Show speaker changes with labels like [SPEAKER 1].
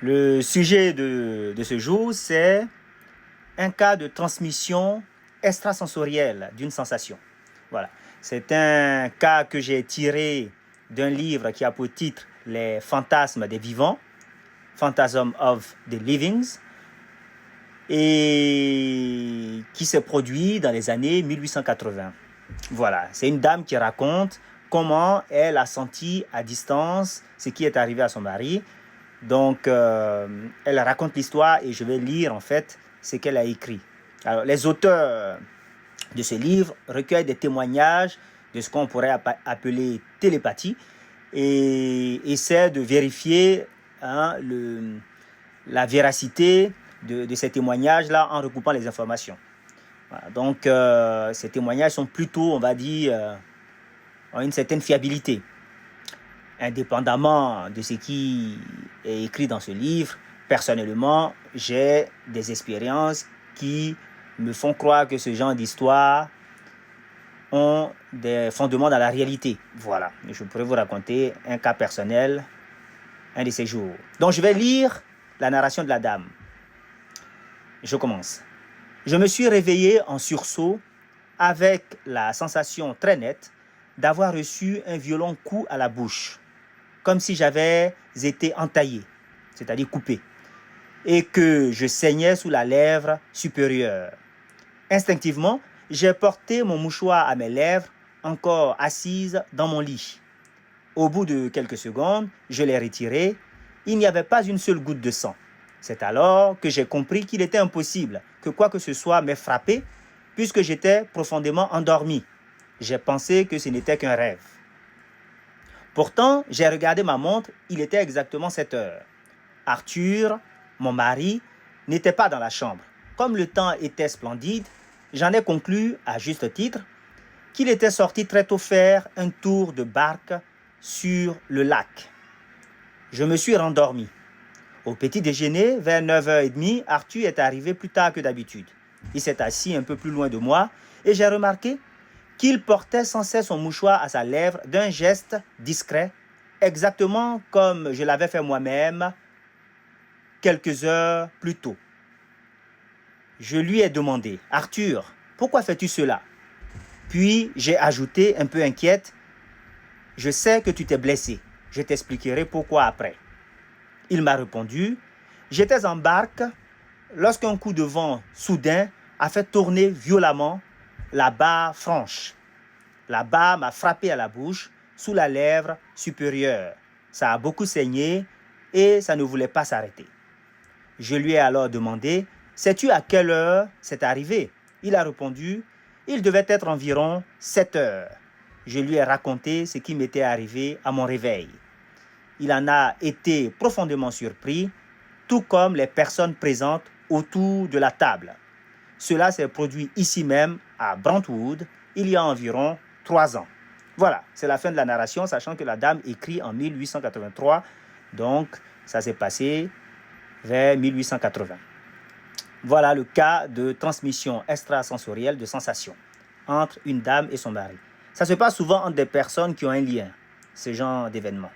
[SPEAKER 1] Le sujet de ce jour, c'est un cas de transmission extrasensorielle d'une sensation. Voilà. C'est un cas que j'ai tiré d'un livre qui a pour titre Les fantasmes des vivants, Phantasm of the Livings, et qui s'est produit dans les années 1880. Voilà, c'est une dame qui raconte comment elle a senti à distance ce qui est arrivé à son mari. Donc, elle raconte l'histoire et je vais lire en fait ce qu'elle a écrit. Alors, les auteurs de ce livre recueillent des témoignages de ce qu'on pourrait appeler télépathie et essaient de vérifier la véracité de ces témoignages-là en recoupant les informations. Voilà, donc, ces témoignages sont plutôt, on va dire, ont une certaine fiabilité. Indépendamment de ce qui est écrit dans ce livre, personnellement, j'ai des expériences qui me font croire que ce genre d'histoires ont des fondements dans la réalité. Voilà, je pourrais vous raconter un cas personnel un de ces jours. Donc, je vais lire la narration de la dame. Je commence. Je me suis réveillé en sursaut avec la sensation très nette d'avoir reçu un violent coup à la bouche, comme si j'avais été entaillé, c'est-à-dire coupé, et que je saignais sous la lèvre supérieure. Instinctivement, j'ai porté mon mouchoir à mes lèvres, encore assise dans mon lit. Au bout de quelques secondes, je l'ai retiré. Il n'y avait pas une seule goutte de sang. C'est alors que j'ai compris qu'il était impossible que quoi que ce soit m'ait frappé, puisque j'étais profondément endormi. J'ai pensé que ce n'était qu'un rêve. Pourtant, j'ai regardé ma montre, il était exactement 7 heures. Arthur, mon mari, n'était pas dans la chambre. Comme le temps était splendide, j'en ai conclu, à juste titre, qu'il était sorti très tôt faire un tour de barque sur le lac. Je me suis rendormi. Au petit déjeuner, vers 9h30, Arthur est arrivé plus tard que d'habitude. Il s'est assis un peu plus loin de moi et j'ai remarqué qu'il portait sans cesse son mouchoir à sa lèvre d'un geste discret, exactement comme je l'avais fait moi-même quelques heures plus tôt. Je lui ai demandé, « Arthur, pourquoi fais-tu cela ?» Puis j'ai ajouté, un peu inquiète, « Je sais que tu t'es blessé. Je t'expliquerai pourquoi après. » Il m'a répondu, « J'étais en barque lorsqu'un coup de vent soudain a fait tourner violemment la barre franche. La barre m'a frappé à la bouche, sous la lèvre supérieure. Ça a beaucoup saigné et ça ne voulait pas s'arrêter. » Je lui ai alors demandé, « Sais-tu à quelle heure c'est arrivé ?» Il a répondu, « Il devait être environ 7 heures. » Je lui ai raconté ce qui m'était arrivé à mon réveil. Il en a été profondément surpris, tout comme les personnes présentes autour de la table. Cela s'est produit ici même, à Brentwood, il y a environ 3 ans. Voilà, c'est la fin de la narration, sachant que la dame écrit en 1883, donc ça s'est passé vers 1880. Voilà le cas de transmission extrasensorielle de sensations entre une dame et son mari. Ça se passe souvent entre des personnes qui ont un lien, ce genre d'événement.